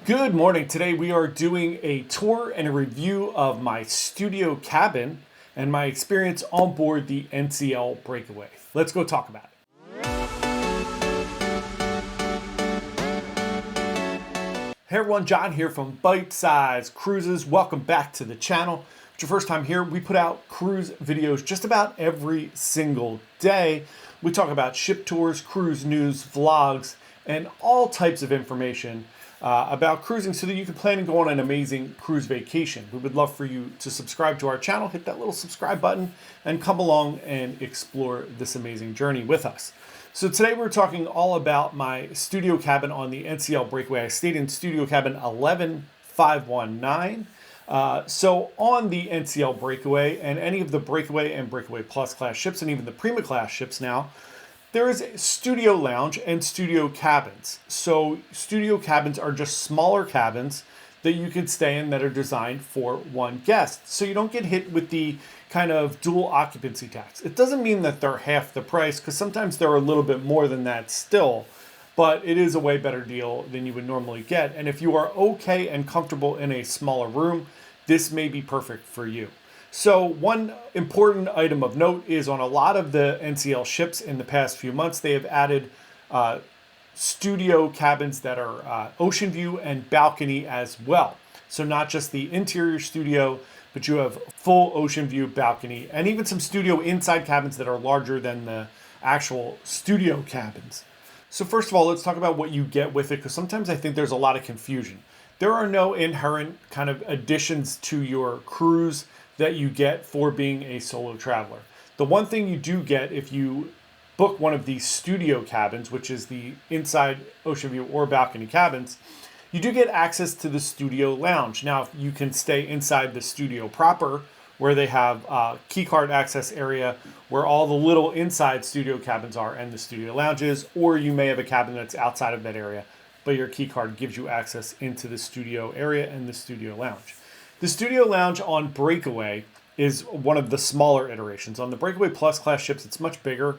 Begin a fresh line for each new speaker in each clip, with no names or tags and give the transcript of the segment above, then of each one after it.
Good morning. Today we are doing a tour and a review of my studio cabin and my experience on board the NCL Breakaway. Let's go talk about it. Hey everyone, John here from Bite Size Cruises. Welcome back to the channel. If it's your first time here, we put out cruise videos just about every single day. We talk about ship tours, cruise news, vlogs, and all types of information about cruising so that you can plan and go on an amazing cruise vacation. We would love for you to subscribe to our channel, hit that little subscribe button, and come along and explore this amazing journey with us. So today we're talking all about my studio cabin on the NCL Breakaway. I stayed in studio cabin 11519. So on the NCL Breakaway and any of the Breakaway and Breakaway Plus class ships and even the Prima class ships now, there is a studio lounge and studio cabins. So studio cabins are just smaller cabins that you can stay in that are designed for one guest. So you don't get hit with the kind of dual occupancy tax. It doesn't mean that they're half the price, because sometimes they're a little bit more than that still, but it is a way better deal than you would normally get. And if you are okay and comfortable in a smaller room, this may be perfect for you. So one important item of note is on a lot of the NCL ships in the past few months, they have added studio cabins that are ocean view and balcony as well. So not just the interior studio, but you have full ocean view balcony and even some studio inside cabins that are larger than the actual studio cabins. So first of all, let's talk about what you get with it, because sometimes I think there's a lot of confusion. There are no inherent kind of additions to your cruise that you get for being a solo traveler. The one thing you do get if you book one of these studio cabins, which is the inside ocean view or balcony cabins, you do get access to the studio lounge. Now, you can stay inside the studio proper, where they have a key card access area where all the little inside studio cabins are and the studio lounges, or you may have a cabin that's outside of that area, but your key card gives you access into the studio area and the studio lounge. The studio lounge on Breakaway is one of the smaller iterations. On the Breakaway Plus class ships, it's much bigger.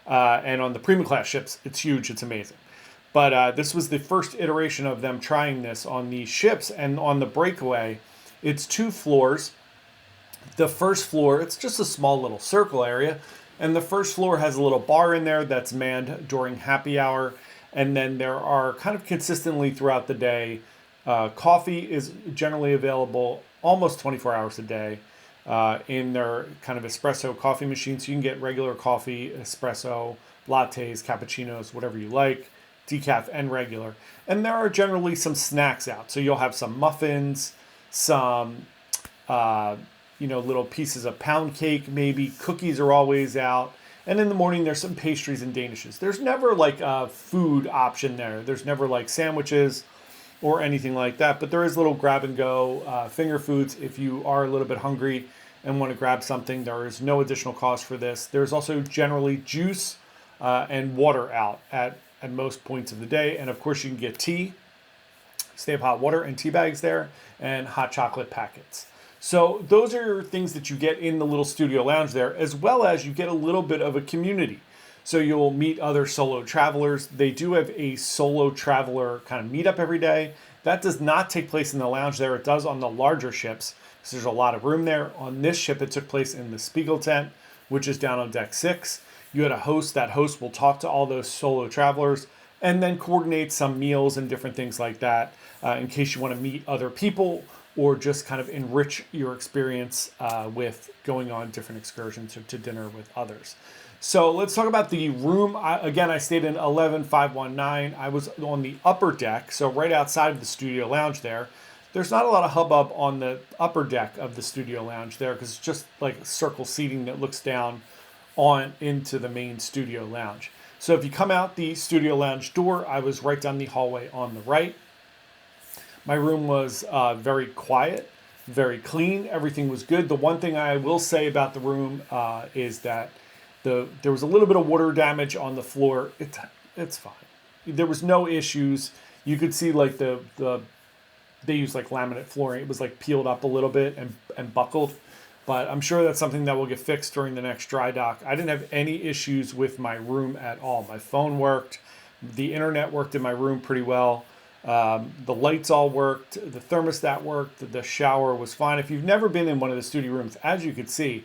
And on the Prima class ships, it's huge. It's amazing. But this was the first iteration of them trying this on these ships. And on the Breakaway, it's 2 floors. The first floor, it's just a small little circle area. And the first floor has a little bar in there that's manned during happy hour. And then there are kind of consistently throughout the day, coffee is generally available almost 24 hours a day in their kind of espresso coffee machine. So you can get regular coffee, espresso, lattes, cappuccinos, whatever you like, decaf and regular. And there are generally some snacks out. So you'll have some muffins, some, little pieces of pound cake, maybe. Cookies are always out. And in the morning, there's some pastries and danishes. There's never like a food option there. There's never like sandwiches or anything like that, but there is little grab and go finger foods if you are a little bit hungry and want to grab something. There is no additional cost for this. There's also generally juice and water out at most points of the day, and of course you can get tea. So they have hot water and tea bags there, and hot chocolate packets. So those are things that you get in the little studio lounge there, as well as you get a little bit of a community. So you'll meet other solo travelers. They do have a solo traveler kind of meetup every day. That does not take place in the lounge there. It does on the larger ships, because there's a lot of room there. On this ship, it took place in the Spiegel tent, which is down on deck 6. You had a host. That host will talk to all those solo travelers and then coordinate some meals and different things like that in case you want to meet other people or just kind of enrich your experience with going on different excursions or to dinner with others. So let's talk about the room. I stayed in 11519. I was on the upper deck, so right outside of the studio lounge there. There's not a lot of hubbub on the upper deck of the studio lounge there, because it's just like circle seating that looks down on into the main studio lounge. So if you come out the studio lounge door, I was right down the hallway on the right. My room was very quiet, very clean. Everything was good. The one thing I will say about the room is that there was a little bit of water damage on the floor. It's fine. There was no issues. You could see like they use like laminate flooring. It was like peeled up a little bit and buckled. But I'm sure that's something that will get fixed during the next dry dock. I didn't have any issues with my room at all. My phone worked. The internet worked in my room pretty well. The lights all worked, the thermostat worked, the shower was fine. If you've never been in one of the studio rooms, as you can see,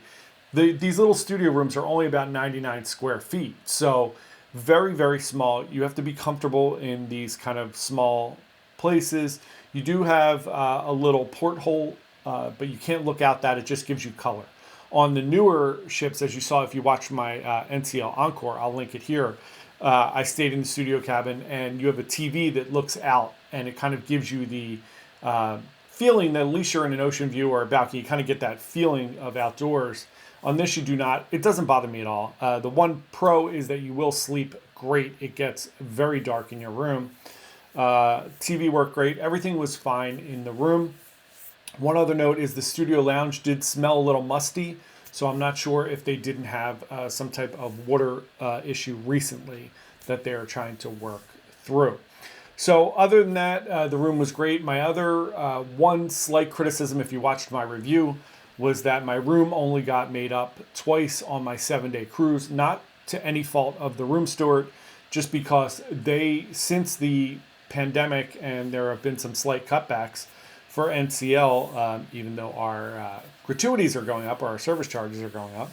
these little studio rooms are only about 99 square feet. So very, very small. You have to be comfortable in these kind of small places. You do have a little porthole, but you can't look out that. It just gives you color. On the newer ships, as you saw if you watched my NCL Encore, I'll link it here. I stayed in the studio cabin, and you have a TV that looks out, and it kind of gives you the feeling that at least you're in an ocean view or a balcony. You kind of get that feeling of outdoors. On this, you do not. It doesn't bother me at all. The one pro is that you will sleep great. It gets very dark in your room. TV worked great. Everything was fine in the room. One other note is the studio lounge did smell a little musty, so I'm not sure if they didn't have some type of water issue recently that they're trying to work through. So other than that, the room was great. My other one slight criticism, if you watched my review, was that my room only got made up twice on my 7-day cruise, not to any fault of the room steward, just because since the pandemic, and there have been some slight cutbacks for NCL, even though our gratuities are going up or our service charges are going up,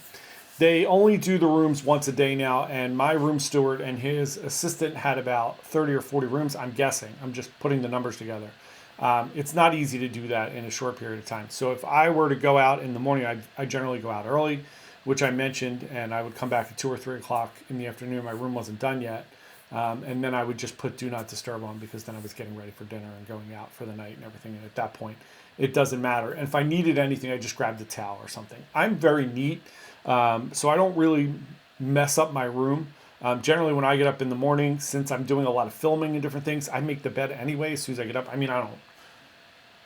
they only do the rooms once a day now, and my room steward and his assistant had about 30 or 40 rooms, I'm guessing. I'm just putting the numbers together. It's not easy to do that in a short period of time. So if I were to go out in the morning, I generally go out early, which I mentioned, and I would come back at 2 or 3 o'clock in the afternoon. My room wasn't done yet. And then I would just put Do Not Disturb on, because then I was getting ready for dinner and going out for the night and everything. And at that point, it doesn't matter. And if I needed anything, I just grabbed a towel or something. I'm very neat, so I don't really mess up my room. Generally, when I get up in the morning, since I'm doing a lot of filming and different things, I make the bed anyway as soon as I get up. I mean, I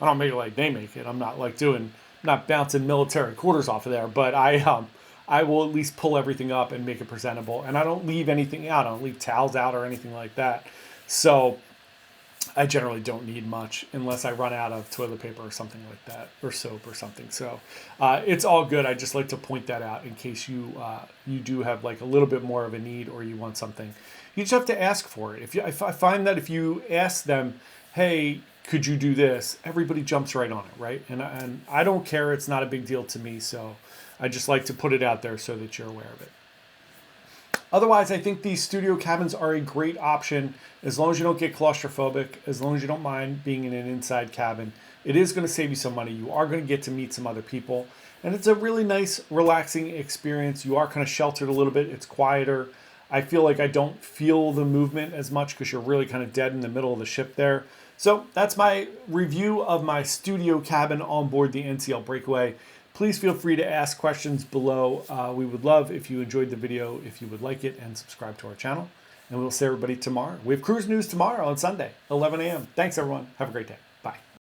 don't make it like they make it. I'm not bouncing military quarters off of there, but I will at least pull everything up and make it presentable. And I don't leave anything out. I don't leave towels out or anything like that. So I generally don't need much unless I run out of toilet paper or something like that, or soap or something. So it's all good. I just like to point that out in case you do have like a little bit more of a need, or you want something. You just have to ask for it. If I find that if you ask them, hey, could you do this? Everybody jumps right on it, right? And I don't care. It's not a big deal to me. So I just like to put it out there so that you're aware of it. Otherwise, I think these studio cabins are a great option as long as you don't get claustrophobic, as long as you don't mind being in an inside cabin. It is going to save you some money. You are going to get to meet some other people. And it's a really nice, relaxing experience. You are kind of sheltered a little bit. It's quieter. I feel like I don't feel the movement as much because you're really kind of dead in the middle of the ship there. So that's my review of my studio cabin on board the NCL Breakaway. Please feel free to ask questions below. We would love if you enjoyed the video, if you would like it, and subscribe to our channel. And we'll see everybody tomorrow. We have cruise news tomorrow on Sunday, 11 a.m. Thanks, everyone. Have a great day. Bye.